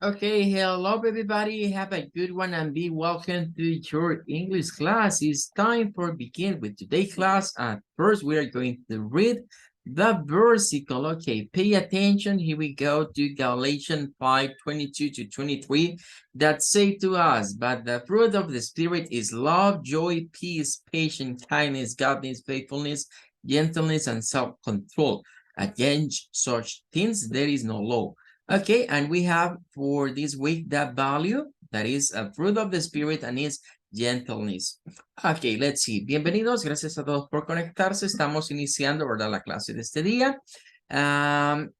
Okay, hello everybody. Have a good one and be welcome to your English class. It's time for begin with today's class. At first, we are going to read the versicle. Okay, pay attention. Here we go to Galatians 5:22 to 23 that say to us, but the fruit of the Spirit is love, joy, peace, patience, kindness, godliness, faithfulness, gentleness, and self-control. Against such things there is no law. Okay, and we have for this week that value that is a fruit of the spirit and is gentleness. Okay, let's see. Bienvenidos, gracias a todos por conectarse. Estamos iniciando, ¿verdad? La clase de este día.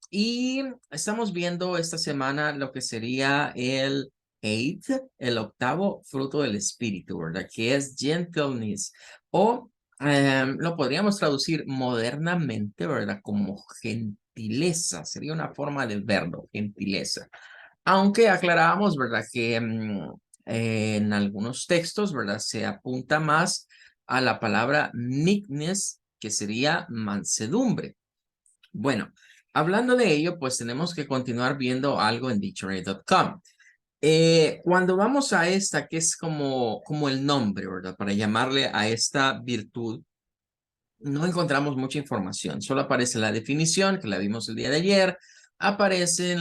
Y estamos viendo esta semana lo que sería el el octavo fruto del espíritu, ¿verdad? Que es gentleness o lo podríamos traducir modernamente, ¿verdad? Como gentileza, sería una forma del verbo, gentileza. Aunque aclarábamos, ¿verdad? Que en algunos textos, ¿verdad? Se apunta más a la palabra meekness, que sería mansedumbre. Bueno, hablando de ello, pues tenemos que continuar viendo algo en dictionary.com. Cuando vamos a esta, que es como el nombre, ¿verdad? Para llamarle a esta virtud, no encontramos mucha información. Solo aparece la definición, que la vimos el día de ayer. Aparecen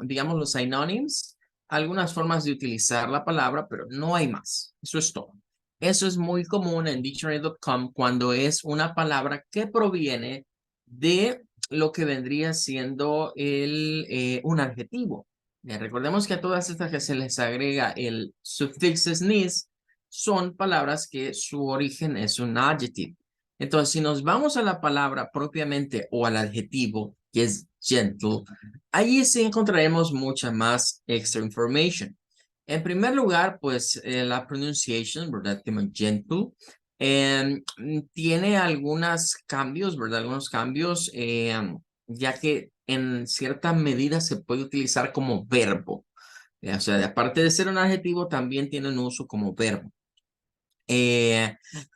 digamos, los synonyms, algunas formas de utilizar la palabra, pero no hay más. Eso es todo. Eso es muy común en dictionary.com cuando es una palabra que proviene de lo que vendría siendo un adjetivo. Recordemos que a todas estas que se les agrega el sufixo -nis, son palabras que su origen es un adjetivo. Entonces, si nos vamos a la palabra propiamente o al adjetivo, que es gentle, allí sí encontraremos mucha más extra information. En primer lugar, pues la pronunciation, ¿verdad? Como gentle, tiene algunos cambios, ¿verdad? Algunos cambios, ya que en cierta medida se puede utilizar como verbo. O sea, aparte de ser un adjetivo, también tiene un uso como verbo.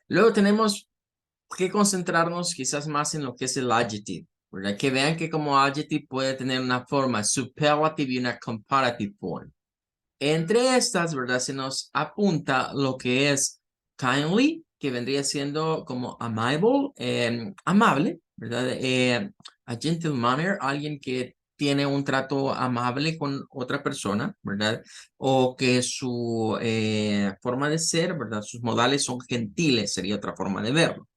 Luego tenemos que concentrarnos quizás más en lo que es el adjective, ¿verdad? Que vean que como adjective puede tener una forma superlative y una comparative form. Entre estas, ¿verdad? Se nos apunta lo que es kindly, que vendría siendo como amable, amable, ¿verdad? A gentle manner, alguien que tiene un trato amable con otra persona, ¿verdad? O que su forma de ser, ¿verdad? Sus modales son gentiles, sería otra forma de verlo.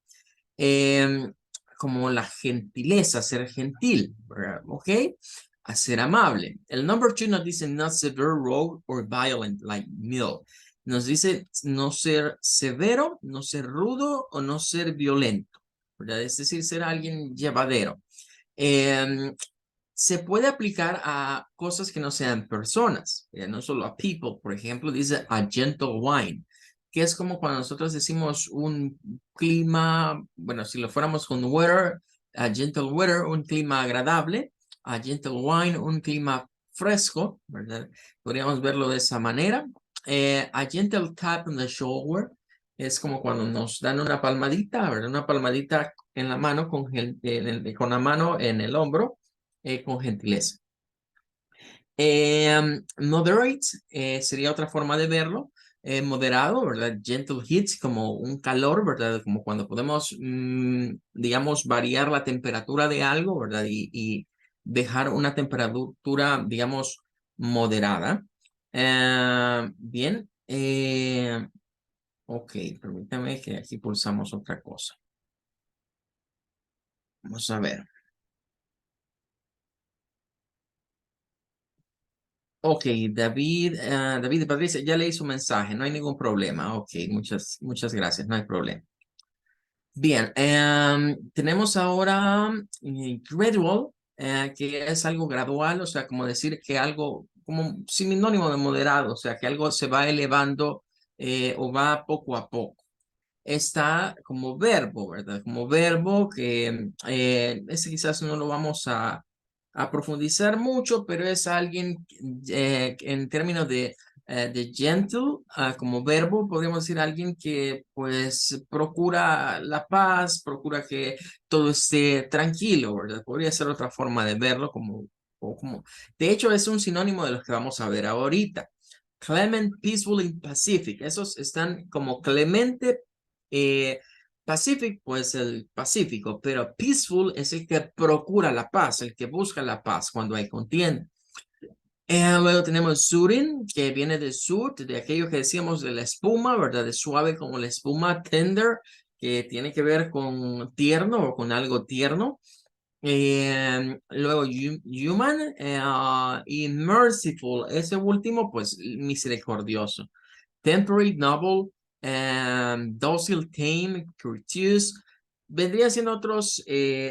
Em, Como la gentileza, ser gentil, ¿verdad? ¿Ok? A ser amable. El number 2 nos dice not severe, rude, or violent, like Mill. Nos dice no ser severo, no ser rudo o no ser violento, ¿verdad? Es decir, ser alguien llevadero. Em, Se puede aplicar a cosas que no sean personas, no solo a people. Por ejemplo, dice a gentle wine, que es como cuando nosotros decimos un clima, bueno, si lo fuéramos con weather, a gentle weather, un clima agradable, a gentle wine, un clima fresco, ¿verdad? Podríamos verlo de esa manera. A gentle tap on the shoulder es como cuando nos dan una palmadita, ¿verdad? Una palmadita en la mano con la mano en el hombro con gentileza. Moderate sería otra forma de verlo. Moderado, ¿verdad? Gentle heat, como un calor, ¿verdad? Como cuando podemos, digamos, variar la temperatura de algo, ¿verdad? Y dejar una temperatura, digamos, moderada. Bien. Ok, permítame que aquí pulsamos otra cosa. Vamos a ver. Ok, David y Patricia, ya leí su mensaje, no hay ningún problema. Ok, muchas gracias, no hay problema. Bien, tenemos ahora gradual, que es algo gradual, o sea, como decir que algo, como sinónimo de moderado, o sea, que algo se va elevando o va poco a poco. Está como verbo, ¿verdad? Como verbo que ese quizás no lo vamos a profundizar mucho, pero es alguien en términos de gentle, como verbo, podríamos decir alguien que pues procura la paz, procura que todo esté tranquilo, ¿verdad? Podría ser otra forma de verlo como o como, de hecho es un sinónimo de los que vamos a ver ahorita. Clement, peaceful and pacific. Esos están como clemente, pacific, pues el pacífico, pero peaceful es el que procura la paz, el que busca la paz cuando hay contienda. Luego tenemos soothing, que viene de soothe, de aquello que decíamos de la espuma, ¿verdad? De suave como la espuma, tender, que tiene que ver con tierno o con algo tierno. Luego human y merciful, ese último, pues misericordioso. Temperate, noble, docile, tame, courteous, vendría siendo otros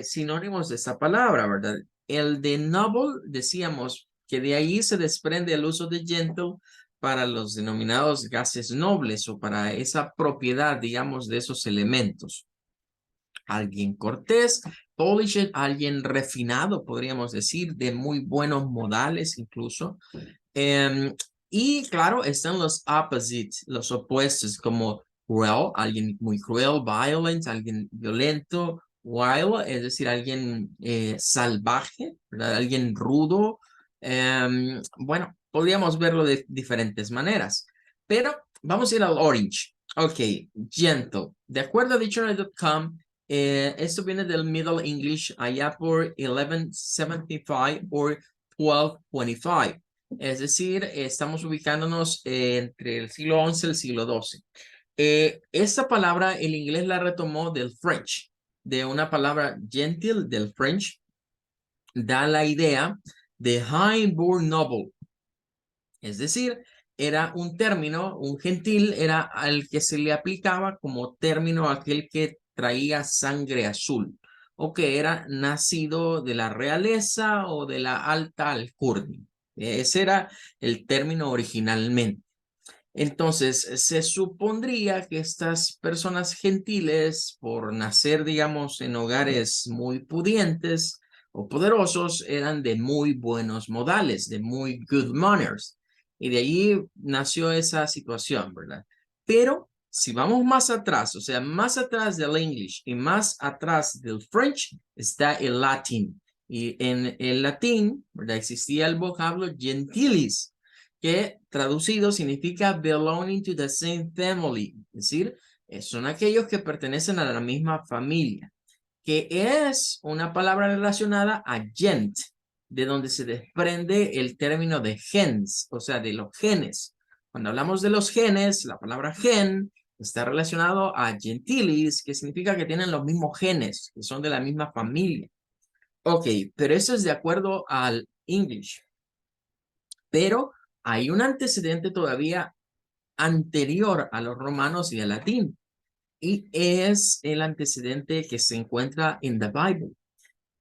sinónimos de esa palabra, ¿verdad? El de noble, decíamos que de ahí se desprende el uso de gentle para los denominados gases nobles o para esa propiedad, digamos, de esos elementos. Alguien cortés, polished, alguien refinado, podríamos decir, de muy buenos modales incluso. Em, y claro, están los opposites, los opuestos, como cruel, alguien muy cruel, violent, alguien violento, wild, es decir, alguien salvaje, ¿verdad? Alguien rudo. Bueno, podríamos verlo de diferentes maneras, pero vamos a ir al orange. Ok, gentle. De acuerdo a dictionary.com, esto viene del Middle English allá por 1175 o 1225. Es decir, estamos ubicándonos entre el siglo XI y el siglo XII. Esta palabra el inglés la retomó del French, de una palabra gentil del French, da la idea de high-born noble. Es decir, era un término, un gentil, era al que se le aplicaba como término a aquel que traía sangre azul o que era nacido de la realeza o de la alta alcurnia. Ese era el término originalmente. Entonces, se supondría que estas personas gentiles, por nacer, digamos, en hogares muy pudientes o poderosos, eran de muy buenos modales, de muy good manners. Y de ahí nació esa situación, ¿verdad? Pero si vamos más atrás, o sea, más atrás del English y más atrás del French, está el latín. Y en el latín, ¿verdad? Existía el vocablo gentilis, que traducido significa belonging to the same family, es decir, son aquellos que pertenecen a la misma familia, que es una palabra relacionada a gent, de donde se desprende el término de gens, o sea, de los genes. Cuando hablamos de los genes, la palabra gen está relacionado a gentilis, que significa que tienen los mismos genes, que son de la misma familia. Ok, pero eso es de acuerdo al English. Pero hay un antecedente todavía anterior a los romanos y al latín, y es el antecedente que se encuentra en the Bible.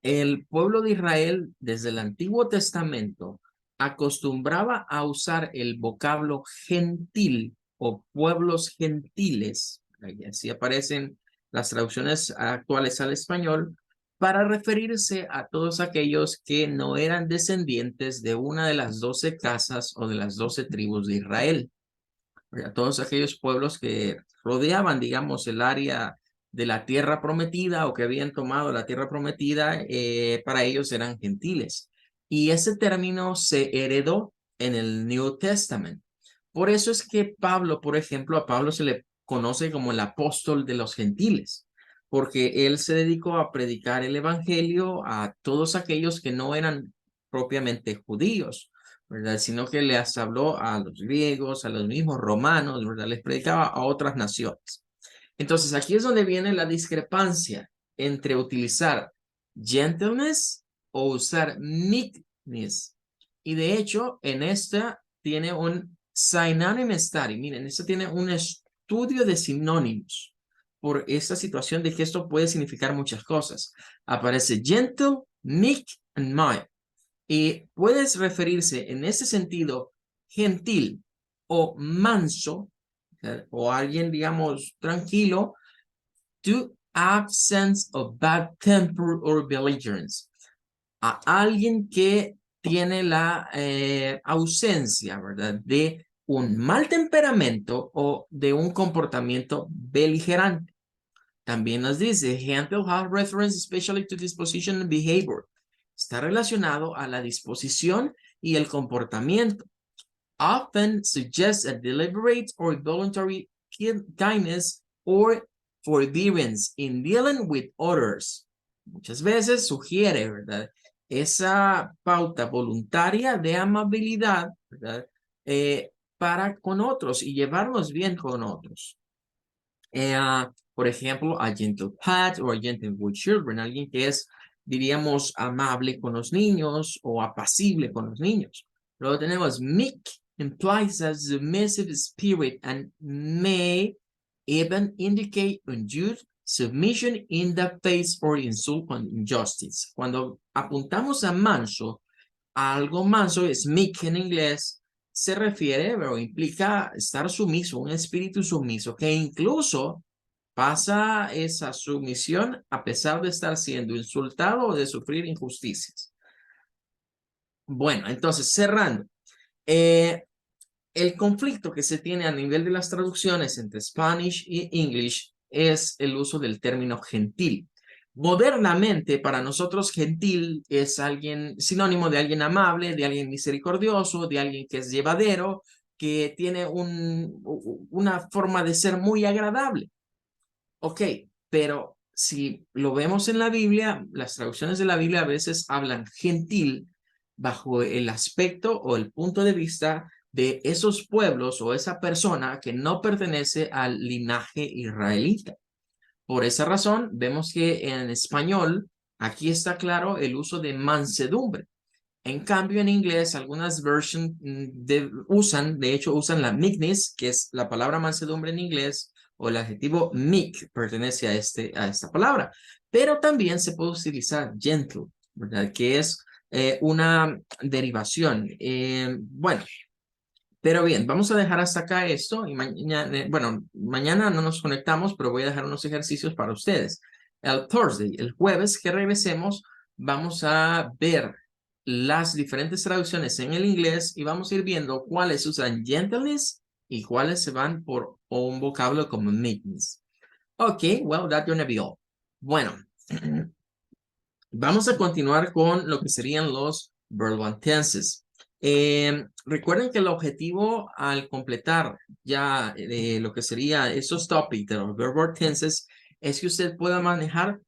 El pueblo de Israel, desde el Antiguo Testamento, acostumbraba a usar el vocablo gentil o pueblos gentiles, y así aparecen las traducciones actuales al español, para referirse a todos aquellos que no eran descendientes de una de las 12 casas o de las 12 tribus de Israel. A todos aquellos pueblos que rodeaban, digamos, el área de la tierra prometida o que habían tomado la tierra prometida, para ellos eran gentiles. Y ese término se heredó en el New Testament. Por eso es que Pablo, por ejemplo, a Pablo se le conoce como el apóstol de los gentiles, porque él se dedicó a predicar el evangelio a todos aquellos que no eran propiamente judíos, ¿verdad? Sino que les habló a los griegos, a los mismos romanos, ¿verdad? Les predicaba a otras naciones. Entonces, aquí es donde viene la discrepancia entre utilizar gentleness o usar meekness. Y de hecho, en esta tiene un synonym study. Miren, esta tiene un estudio de sinónimos por esta situación de que esto puede significar muchas cosas. Aparece gentle, meek, and mild. Y puedes referirse en ese sentido gentil o manso, o alguien, digamos, tranquilo, to absence of bad temper or belligerence. A alguien que tiene la ausencia, ¿verdad? De un mal temperamento o de un comportamiento beligerante. También nos dice, gentle have reference especially to disposition and behavior. está relacionado a la disposición y el comportamiento. Often suggests a deliberate or voluntary kindness or forbearance in dealing with others. Muchas veces sugiere, ¿verdad? Esa pauta voluntaria de amabilidad, ¿verdad? Para con otros y llevarnos bien con otros. Por ejemplo, a gentle pat o a gentle with children, alguien que es, diríamos, amable con los niños o apacible con los niños. Luego tenemos meek, implies a submissive spirit and may even indicate undue submission in the face or insult and injustice. Cuando apuntamos a manso, algo manso es meek en inglés, se refiere o implica estar sumiso, un espíritu sumiso que incluso pasa esa sumisión a pesar de estar siendo insultado o de sufrir injusticias. Bueno, entonces cerrando, el conflicto que se tiene a nivel de las traducciones entre Spanish y English es el uso del término gentil. Modernamente, para nosotros, gentil es alguien sinónimo de alguien amable, de alguien misericordioso, de alguien que es llevadero, que tiene una forma de ser muy agradable. Ok, pero si lo vemos en la Biblia, las traducciones de la Biblia a veces hablan gentil bajo el aspecto o el punto de vista de esos pueblos o esa persona que no pertenece al linaje israelita. Por esa razón, vemos que en español, aquí está claro el uso de mansedumbre. En cambio, en inglés, algunas versiones de hecho, usan la meekness, que es la palabra mansedumbre en inglés, o el adjetivo meek pertenece a esta palabra. Pero también se puede utilizar gentle, ¿verdad? Que es una derivación. Bueno, pero bien, vamos a dejar hasta acá esto y mañana, bueno, mañana no nos conectamos, pero voy a dejar unos ejercicios para ustedes. El Thursday, el jueves que regresemos, vamos a ver las diferentes traducciones en el inglés y vamos a ir viendo cuáles usan gentleness y cuáles se van por un vocablo como meekness. Ok, well, that's gonna be all. Bueno, vamos a continuar con lo que serían los verbal tenses. Recuerden que el objetivo al completar ya lo que sería esos topics de los verbal tenses es que usted pueda manejar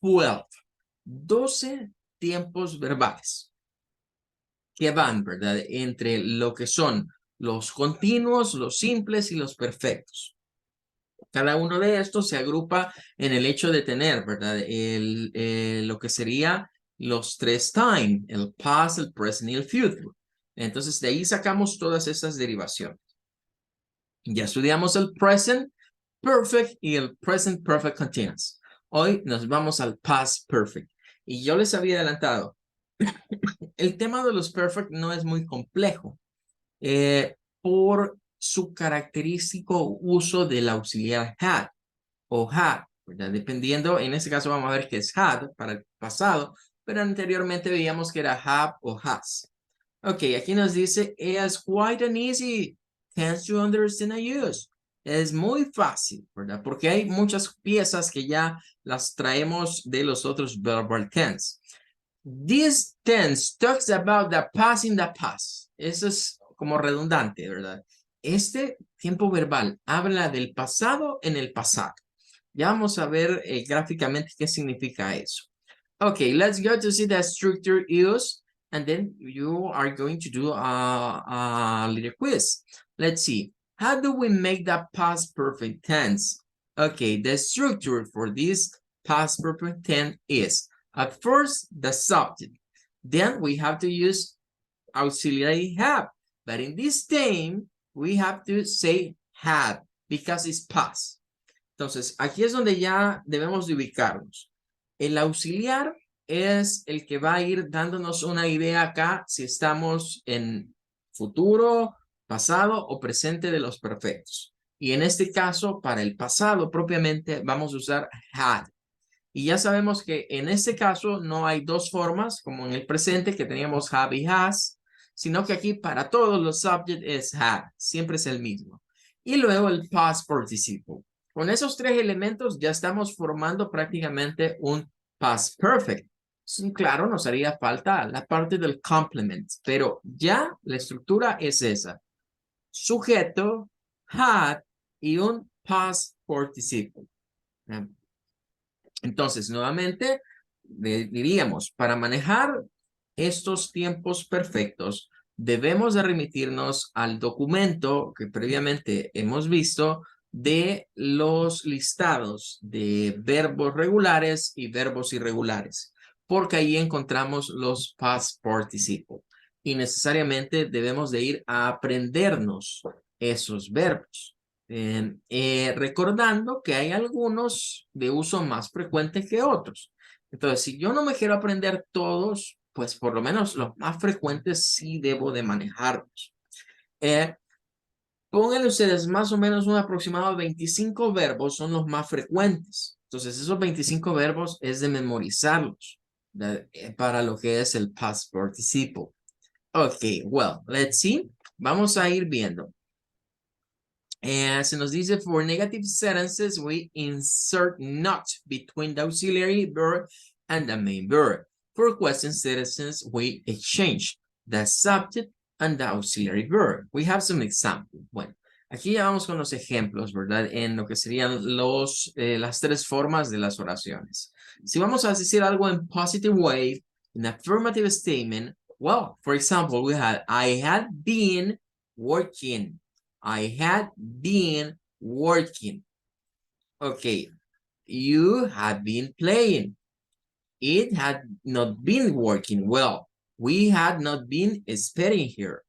12 tiempos verbales que van, ¿verdad? Entre lo que son los continuos, los simples y los perfectos. Cada uno de estos se agrupa en el hecho de tener, ¿verdad? Lo que sería los tres time, el past, el present y el future. Entonces, de ahí sacamos todas esas derivaciones. Ya estudiamos el present perfect y el present perfect continuous. Hoy nos vamos al past perfect. Y yo les había adelantado, el tema de los perfect no es muy complejo por su característico uso del auxiliar had o had, ¿verdad? Dependiendo, en este caso vamos a ver que es had para el pasado, pero anteriormente veíamos que era have o has. Ok, aquí nos dice, it's quite an easy tense to understand and use. Es muy fácil, ¿verdad? Porque hay muchas piezas que ya las traemos de los otros verbal tense. This tense talks about the past in the past. Eso es como redundante, ¿verdad? Este tiempo verbal habla del pasado en el pasado. Ya vamos a ver gráficamente qué significa eso. Okay, let's go to see the structure used, and then you are going to do a little quiz. Let's see. How do we make the past perfect tense? Okay, the structure for this past perfect tense is at first the subject. Then we have to use auxiliary have. But in this time, we have to say had because it's past. Entonces, aquí es donde ya debemos de ubicarnos. El auxiliar es el que va a ir dándonos una idea acá si estamos en futuro, pasado o presente de los perfectos. Y en este caso, para el pasado propiamente, vamos a usar had. Y ya sabemos que en este caso no hay dos formas, como en el presente que teníamos have y has, sino que aquí para todos los subject es had, siempre es el mismo. Y luego el past participle. Con esos tres elementos ya estamos formando prácticamente un past perfect. Sí, claro, nos haría falta la parte del complement, pero ya la estructura es esa. Sujeto, had y un past participle. Entonces, nuevamente, diríamos, para manejar estos tiempos perfectos, debemos de remitirnos al documento que previamente hemos visto de los listados de verbos regulares y verbos irregulares, porque ahí encontramos los past participle y necesariamente debemos de ir a aprendernos esos verbos. Recordando que hay algunos de uso más frecuente que otros. Entonces, si yo no me quiero aprender todos, pues por lo menos los más frecuentes sí debo de manejarlos. Eh, Pónganle ustedes más o menos un aproximado de 25 verbos son los más frecuentes. Entonces, esos 25 verbos es de memorizarlos para lo que es el past participle. Ok, well, let's see. Vamos a ir viendo. Se nos dice, for negative sentences, we insert not between the auxiliary verb and the main verb. For question sentences, we exchange the subject and the auxiliary verb. We have some examples. Bueno, aquí ya vamos con los ejemplos, ¿verdad? En lo que serían las tres formas de las oraciones. Si vamos a decir algo en positive way, in affirmative statement, well, for example, we had, I had been working. I had been working. Okay, you had been playing. It had not been working well. We had not been studying here.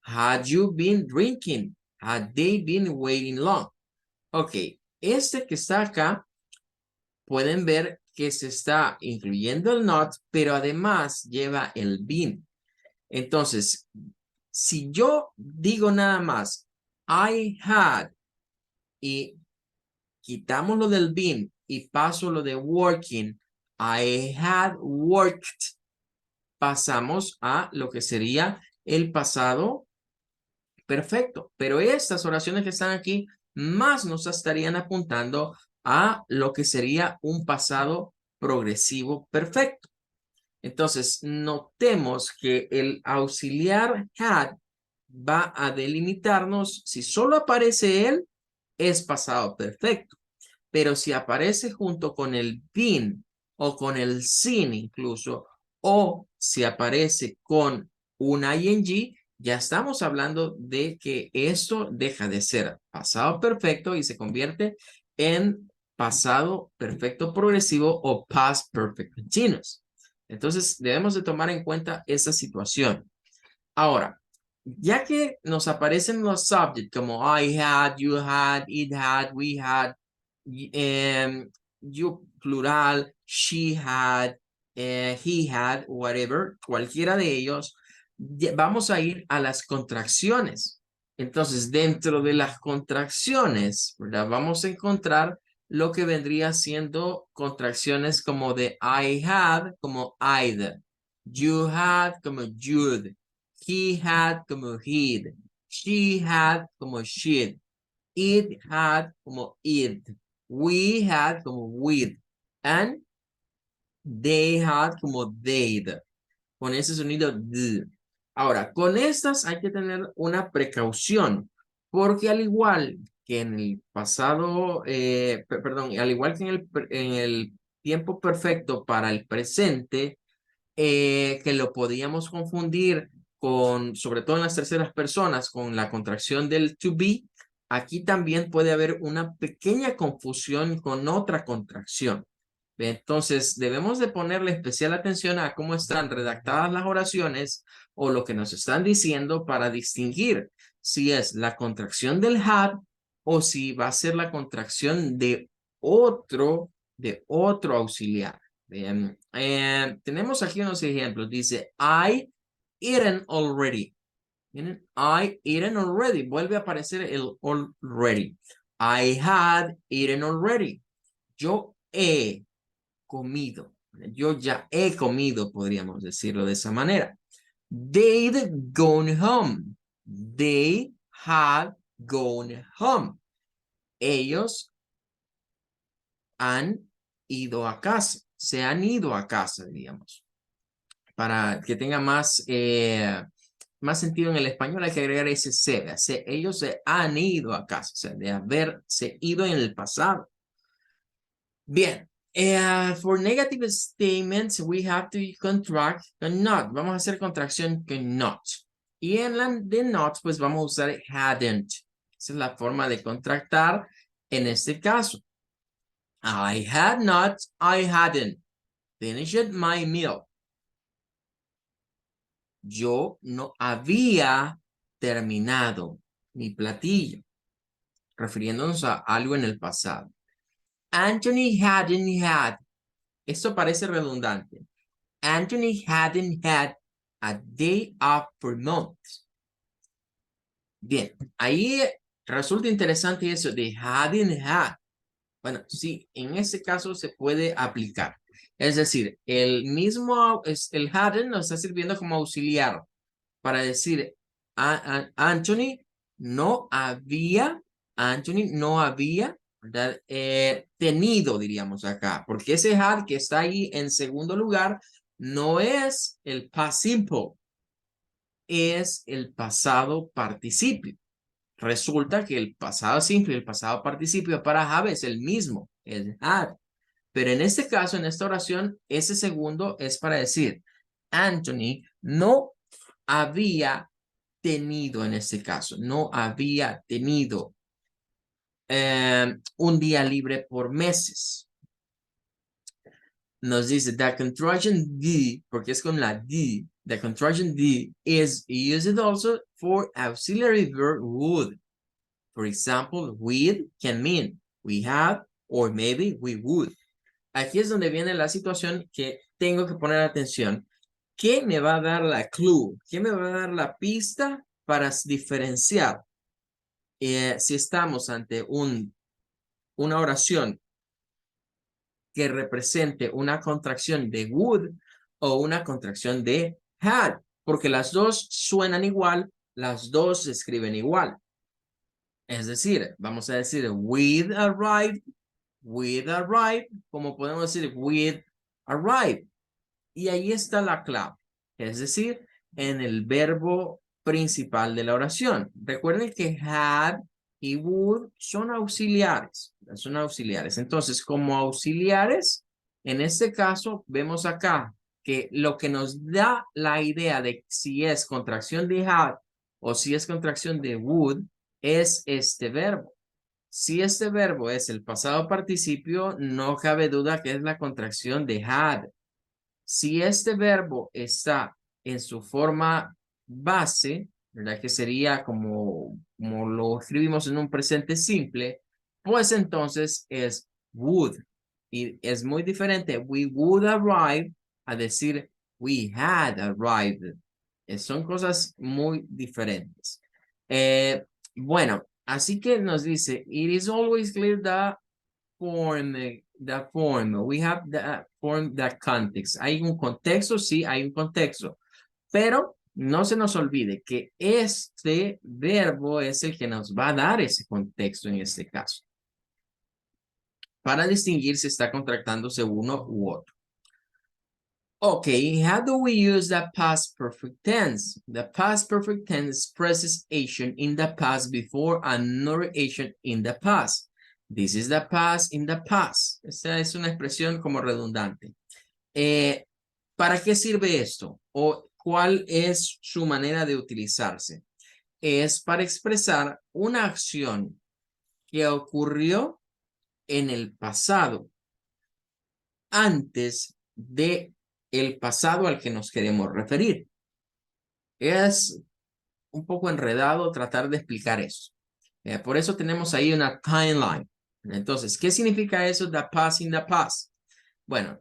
Had you been drinking? Had they been waiting long? Ok, este que está acá, pueden ver que se está incluyendo el not, pero además lleva el been. Entonces, si yo digo nada más, I had, y quitamos lo del been y paso lo de working, I had worked, pasamos a lo que sería el pasado perfecto. Pero estas oraciones que están aquí más nos estarían apuntando a lo que sería un pasado progresivo perfecto. Entonces, notemos que el auxiliar had va a delimitarnos, si solo aparece él, es pasado perfecto. Pero si aparece junto con el been o con el sin incluso, o si aparece con un ing, ya estamos hablando de que esto deja de ser pasado perfecto y se convierte en pasado perfecto progresivo o past perfect continuous. Entonces, debemos de tomar en cuenta esa situación. Ahora, ya que nos aparecen los subjects como I had, you had, it had, we had, you plural, she had, he had, whatever, cualquiera de ellos, vamos a ir a las contracciones. Entonces, dentro de las contracciones, ¿verdad? Vamos a encontrar lo que vendría siendo contracciones como de I had, como I'd, you had, como you'd, he had, como he'd, she had, como she'd, it had, como it, we had, como we'd, and they had, como they'd, con ese sonido d. Ahora, con estas hay que tener una precaución, porque al igual que en el pasado, perdón, al igual que en el tiempo perfecto para el presente, que lo podíamos confundir con, sobre todo en las terceras personas, con la contracción del to be, aquí también puede haber una pequeña confusión con otra contracción. Entonces, debemos de ponerle especial atención a cómo están redactadas las oraciones o lo que nos están diciendo para distinguir si es la contracción del had o si va a ser la contracción de otro auxiliar. Bien, tenemos aquí unos ejemplos. Dice, I eaten already. Miren, I eaten already. Vuelve a aparecer el already. I had eaten already. Yo he comido. Yo ya he comido, podríamos decirlo de esa manera. They'd gone home. They had gone home. Ellos han ido a casa. se han ido a casa, diríamos. Para que tenga más, más sentido en el español hay que agregar ese se. Ellos se han ido a casa, o sea, de haberse ido en el pasado. Bien. For negative statements, we have to contract con not. Vamos a hacer contracción con not. Y en la de not, pues vamos a usar hadn't. Esa es la forma de contractar en este caso. I had not, I hadn't finished my meal. Yo no había terminado mi platillo, refiriéndonos a algo en el pasado. Anthony hadn't had. Esto parece redundante. Anthony hadn't had a day off per month. Bien, ahí resulta interesante eso de hadn't had. Bueno, sí, en este caso se puede aplicar. Es decir, el mismo, el hadn't nos está sirviendo como auxiliar para decir Anthony no había, ¿verdad? Tenido, diríamos acá, porque ese had que está ahí en segundo lugar no es el past simple, es el pasado participio. Resulta que el pasado simple y el pasado participio para have es el mismo, el had. Pero en este caso, en esta oración, ese segundo es para decir Anthony no había tenido en este caso, no había tenido un día libre por meses. Nos dice, the contraction D, porque es con la D, the contraction D is used also for auxiliary verb would. For example, with can mean we have or maybe we would. Aquí es donde viene la situación que tengo que poner atención. ¿Qué me va a dar la clue? ¿Qué me va a dar la pista para diferenciar si estamos ante una oración que represente una contracción de would o una contracción de had? Porque las dos suenan igual, las dos se escriben igual. Es decir, vamos a decir with arrived, como podemos decir with arrived. Y ahí está la clave. Es decir, en el verbo principal de la oración. Recuerden que had y would son auxiliares. Son auxiliares. Entonces, como auxiliares, en este caso, vemos acá que lo que nos da la idea de si es contracción de had o si es contracción de would es este verbo. Si este verbo es el pasado participio, no cabe duda que es la contracción de had. Si este verbo está en su forma base, ¿verdad? Que sería como lo escribimos en un presente simple, pues entonces es would. Y es muy diferente, we would arrive, a decir we had arrived. Son cosas muy diferentes. Bueno, así que nos dice, it is always clear that form, we have the form, the context. Hay un contexto, sí, hay un contexto, pero no se nos olvide que este verbo es el que nos va a dar ese contexto en este caso. Para distinguir si está contractándose uno u otro. Okay, how do we use the past perfect tense? The past perfect tense expresses action in the past before another action in the past. This is the past in the past. Esta es una expresión como redundante. ¿Para qué sirve esto? ¿O cuál es su manera de utilizarse? Es para expresar una acción que ocurrió en el pasado, antes de el pasado al que nos queremos referir. Es un poco enredado tratar de explicar eso. Por eso tenemos ahí una timeline. Entonces, ¿qué significa eso? The past in the past. Bueno,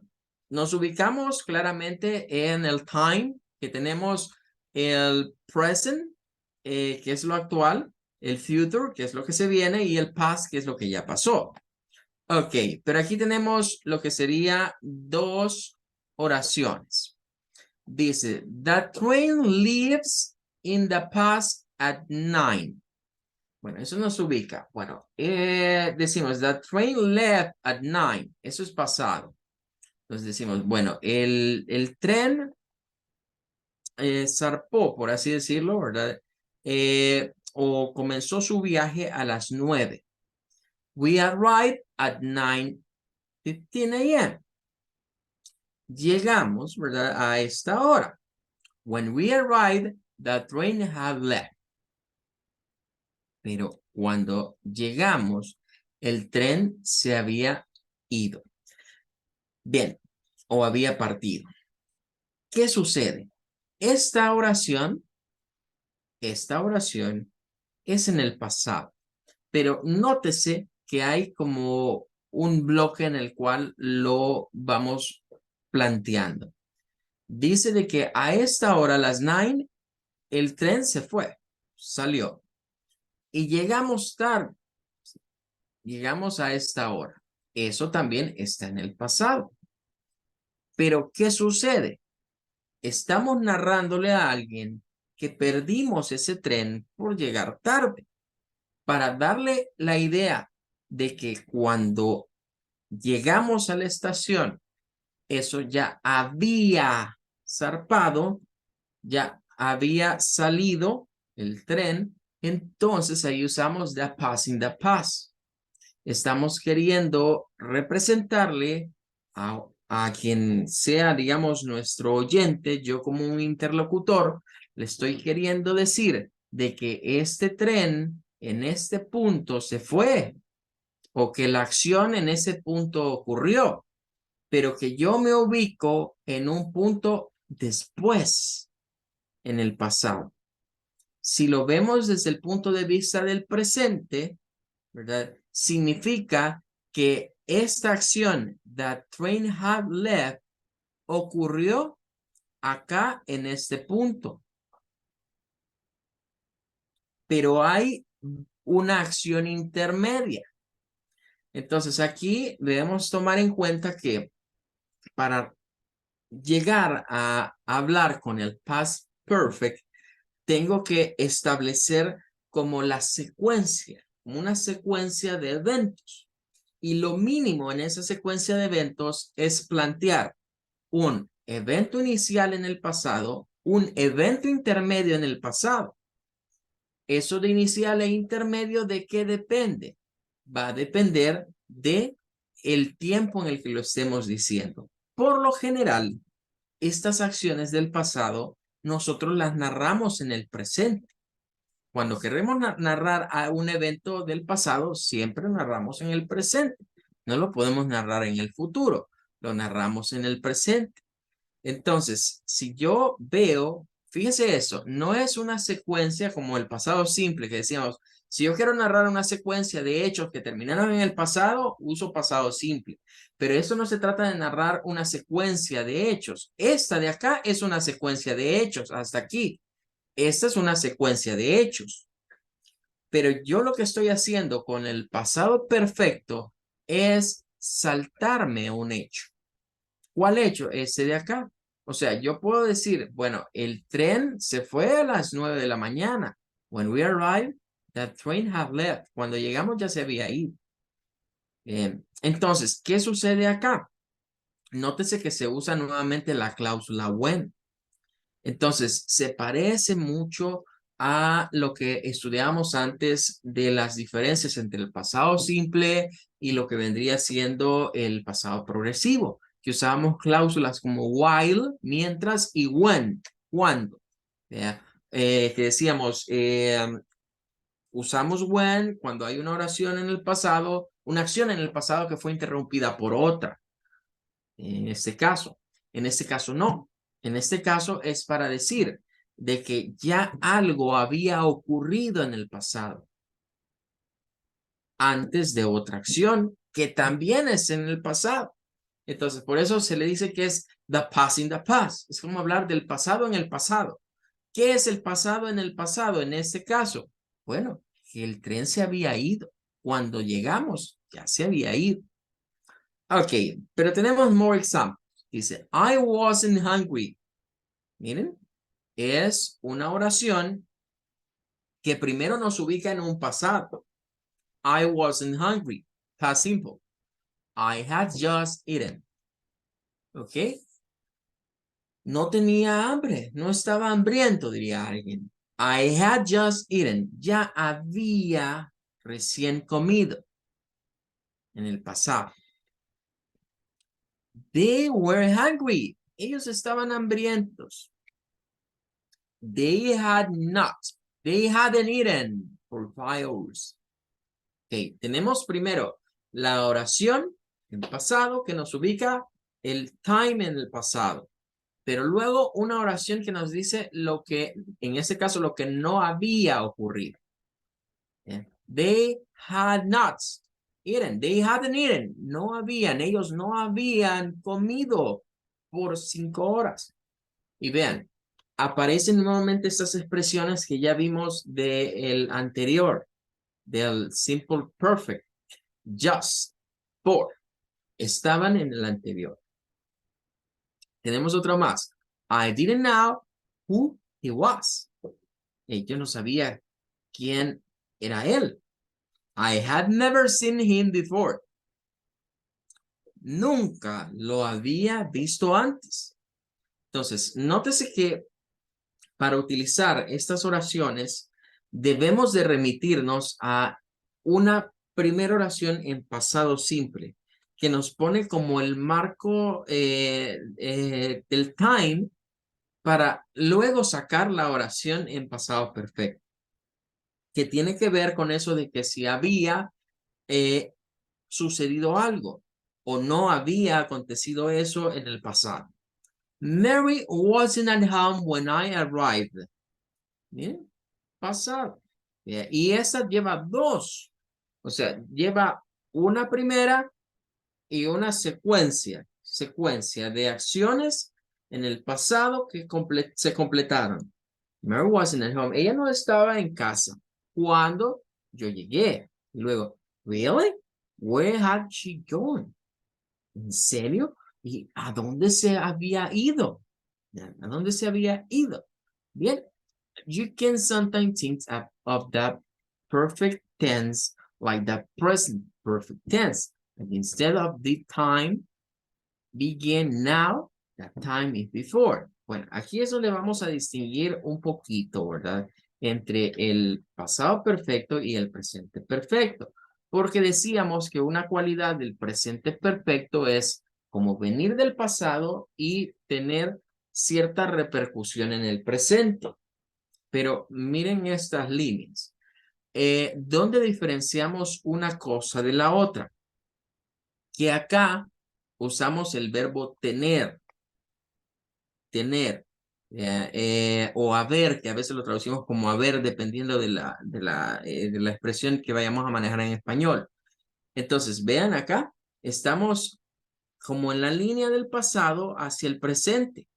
nos ubicamos claramente en el time, que tenemos el present, que es lo actual, el future, que es lo que se viene, y el past, que es lo que ya pasó. Ok, pero aquí tenemos lo que sería dos oraciones. Dice, the train leaves in the past at 9. Bueno, eso nos ubica. Bueno, decimos, the train left at 9. Eso es pasado. Entonces decimos, bueno, el tren zarpó, por así decirlo, ¿verdad? O comenzó su viaje a las 9. We arrived at 9:15 a.m. Llegamos, ¿verdad? A esta hora. When we arrived, the train had left. Pero cuando llegamos, el tren se había ido. Bien, o había partido. ¿Qué sucede? Esta oración es en el pasado, pero nótese que hay como un bloque en el cual lo vamos planteando. Dice de que a esta hora, a las 9, el tren se fue, salió y llegamos tarde, llegamos a esta hora. Eso también está en el pasado. Pero ¿qué sucede? Estamos narrándole a alguien que perdimos ese tren por llegar tarde, para darle la idea de que cuando llegamos a la estación, eso ya había zarpado, ya había salido el tren, entonces ahí usamos the past in the past. Estamos queriendo representarle a quien sea, digamos, nuestro oyente, yo como un interlocutor, le estoy queriendo decir de que este tren en este punto se fue o que la acción en ese punto ocurrió, pero que yo me ubico en un punto después, en el pasado. Si lo vemos desde el punto de vista del presente, ¿verdad? Significa que esta acción, that train had left, ocurrió acá en este punto. Pero hay una acción intermedia. Entonces aquí debemos tomar en cuenta que para llegar a hablar con el past perfect, tengo que establecer como la secuencia, como una secuencia de eventos. Y lo mínimo en esa secuencia de eventos es plantear un evento inicial en el pasado, un evento intermedio en el pasado. Eso de inicial e intermedio, ¿de qué depende? Va a depender de el tiempo en el que lo estemos diciendo. Por lo general, estas acciones del pasado nosotros las narramos en el presente. Cuando queremos narrar a un evento del pasado, siempre narramos en el presente. No lo podemos narrar en el futuro, lo narramos en el presente. Entonces, si yo veo, fíjese eso, no es una secuencia como el pasado simple que decíamos, si yo quiero narrar una secuencia de hechos que terminaron en el pasado, uso pasado simple. Pero eso no se trata de narrar una secuencia de hechos. Esta de acá es una secuencia de hechos, hasta aquí. Esta es una secuencia de hechos. Pero yo lo que estoy haciendo con el pasado perfecto es saltarme un hecho. ¿Cuál hecho? Ese de acá. O sea, yo puedo decir, bueno, el tren se fue a las 9 de la mañana. When we arrived, the train had left. Cuando llegamos ya se había ido. Entonces, ¿qué sucede acá? Nótese que se usa nuevamente la cláusula when. Entonces, se parece mucho a lo que estudiamos antes de las diferencias entre el pasado simple y lo que vendría siendo el pasado progresivo, que usábamos cláusulas como while, mientras, y when, cuando. ¿Ya? Que decíamos, usamos when cuando hay una oración en el pasado, una acción en el pasado que fue interrumpida por otra. En este caso. En este caso no. En este caso es para decir de que ya algo había ocurrido en el pasado antes de otra acción que también es en el pasado. Entonces, por eso se le dice que es the past in the past. Es como hablar del pasado en el pasado. ¿Qué es el pasado en el pasado en este caso? Bueno, que el tren se había ido. Cuando llegamos, ya se había ido. Ok, pero tenemos more examples. Dice, I wasn't hungry. Miren, es una oración que primero nos ubica en un pasado. I wasn't hungry. Past simple. I had just eaten. ¿Ok? No tenía hambre, no estaba hambriento, diría alguien. I had just eaten. Ya había recién comido en el pasado. They were hungry. Ellos estaban hambrientos. They had not. They hadn't eaten for 5 hours. Ok, tenemos primero la oración en pasado que nos ubica el time en el pasado. Pero luego una oración que nos dice lo que, en este caso, lo que no había ocurrido. Yeah. They had not eaten. They hadn't eaten. No habían, ellos no habían comido por 5 horas. Y vean, aparecen nuevamente estas expresiones que ya vimos del anterior, del simple perfect, just, por. Estaban en el anterior. Tenemos otro más. I didn't know who he was. Yo no sabía quién era él. I had never seen him before. Nunca lo había visto antes. Entonces, nótese que para utilizar estas oraciones debemos de remitirnos a una primera oración en pasado simple que nos pone como el marco del time para luego sacar la oración en pasado perfecto, que tiene que ver con eso de que si había sucedido algo o no había acontecido eso en el pasado. Mary wasn't at home when I arrived. Bien, pasado. Y esa lleva dos, o sea, lleva una primera y una secuencia de acciones en el pasado que se completaron. Mary wasn't at home. Ella no estaba en casa cuando yo llegué. Y luego, really? Where had she gone? ¿En serio? ¿Y a dónde se había ido? ¿A dónde se había ido? Bien, you can sometimes think of the perfect tense like the present perfect tense. And instead of the time begin now, the time is before. Bueno, aquí es donde vamos a distinguir un poquito, ¿verdad? Entre el pasado perfecto y el presente perfecto. Porque decíamos que una cualidad del presente perfecto es como venir del pasado y tener cierta repercusión en el presente. Pero miren estas líneas. ¿Dónde diferenciamos una cosa de la otra? Que acá usamos el verbo tener, o haber, que a veces lo traducimos como haber, dependiendo de la expresión que vayamos a manejar en español. Entonces, vean acá, estamos como en la línea del pasado hacia el presente.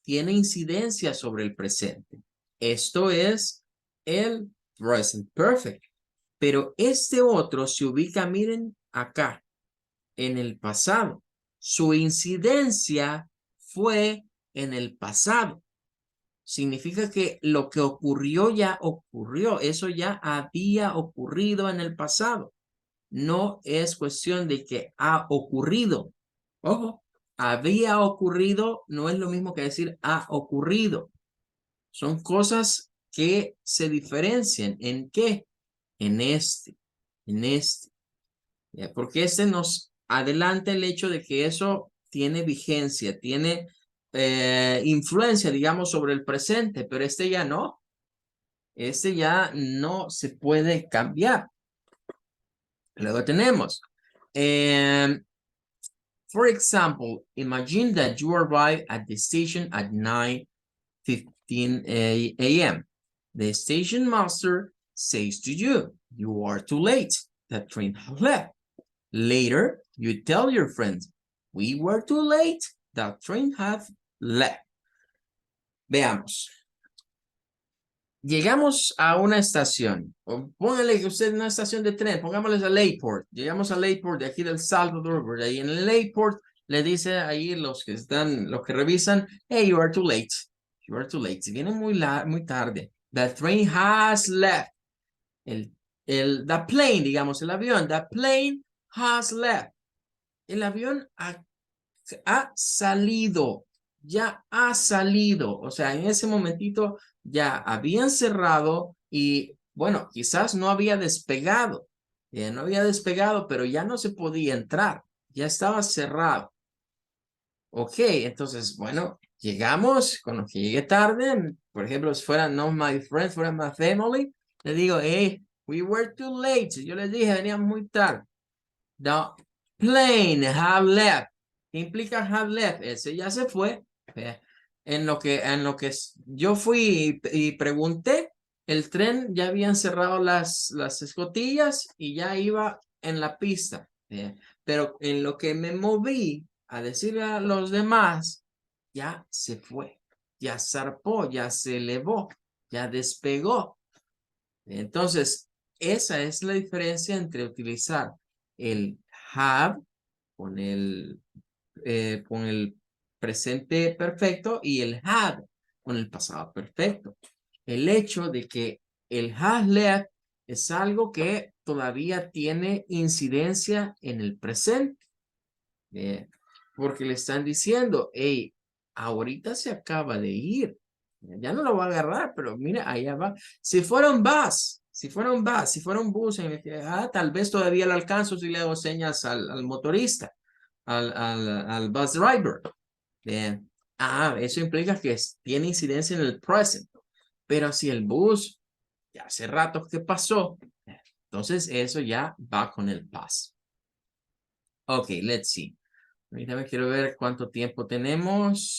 Tiene incidencia sobre el presente. Esto es el present perfect. Pero este otro se ubica, miren, acá, en el pasado. Su incidencia fue en el pasado. Significa que lo que ocurrió ya ocurrió. Eso ya había ocurrido en el pasado. No es cuestión de que ha ocurrido. Ojo, había ocurrido no es lo mismo que decir ha ocurrido. Son cosas que se diferencian. ¿En qué? En este. Porque este nos adelanta el hecho de que eso tiene vigencia, tiene influencia, digamos, sobre el presente, pero este ya no. Este ya no se puede cambiar. Luego tenemos, for example, imagine that you arrive at the station at 9:15 a.m. The station master says to you, you are too late. The train has left. Later, you tell your friends, we were too late. The train had left. Veamos. Llegamos a una estación. Póngale que usted en una estación de tren. Pongámosles al Layport. Llegamos al Layport de aquí del Salvador. Ahí en el Layport le dice ahí los que revisan, hey, you are too late. You are too late. Si viene muy tarde. The train has left. The plane, digamos, el avión. The plane has left. El avión ha salido, ya ha salido. O sea, en ese momentito ya habían cerrado y bueno, quizás no había despegado. No había despegado, pero ya no se podía entrar. Ya estaba cerrado. Ok, entonces, bueno, llegamos, con los que llegué tarde, por ejemplo, si fuera no my friends, fuera my family, le digo, hey, we were too late. Yo les dije, veníamos muy tarde. The plane have left. ¿Qué implica have left? Ese ya se fue. Eh, yo fui y pregunté, el tren ya habían cerrado las escotillas y ya iba en la pista. Pero en lo que me moví a decirle a los demás, ya se fue, ya zarpó, ya se elevó, ya despegó. Entonces, esa es la diferencia entre utilizar el have con el presente perfecto y el had con el pasado perfecto. El hecho de que el has left es algo que todavía tiene incidencia en el presente. Porque le están diciendo, hey, ahorita se acaba de ir. Ya no lo va a agarrar, pero mira, allá va. Si fuera un bus, si fuera un bus, si fuera un bus en el que, tal vez todavía lo alcanzo si le hago señas al motorista, al bus driver. Bien. Eso implica que tiene incidencia en el present. Pero si el bus ya hace rato que pasó, entonces eso ya va con el past. Ok, let's see. Ahorita me quiero ver cuánto tiempo tenemos.